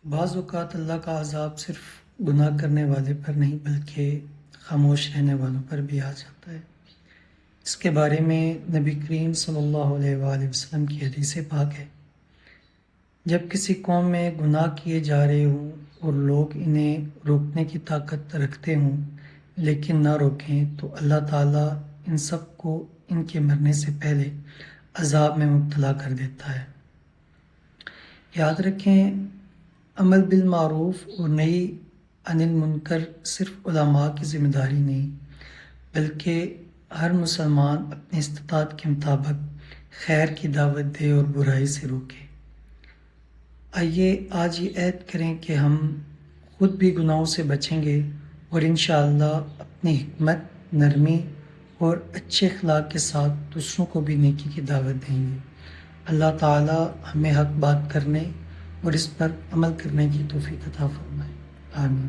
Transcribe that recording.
بعض اوقات اللہ کا عذاب صرف گناہ کرنے والے پر نہیں بلکہ خاموش رہنے والوں پر بھی آ جاتا ہے۔ اس کے بارے میں نبی کریم صلی اللہ علیہ وآلہ وسلم کی حدیث پاک ہے، جب کسی قوم میں گناہ کیے جا رہے ہوں اور لوگ انہیں روکنے کی طاقت رکھتے ہوں لیکن نہ روکیں تو اللہ تعالیٰ ان سب کو ان کے مرنے سے پہلے عذاب میں مبتلا کر دیتا ہے۔ یاد رکھیں، عمل بالمعروف اور نہی عن المنکر صرف علماء کی ذمہ داری نہیں بلکہ ہر مسلمان اپنی استطاعت کے مطابق خیر کی دعوت دے اور برائی سے روکے۔ آئیے آج یہ عہد کریں کہ ہم خود بھی گناہوں سے بچیں گے اور انشاءاللہ اپنی حکمت، نرمی اور اچھے اخلاق کے ساتھ دوسروں کو بھی نیکی کی دعوت دیں گے۔ اللہ تعالی ہمیں حق بات کرنے اور اس پر عمل کرنے کی توفیق عطا فرمائے۔ آمین۔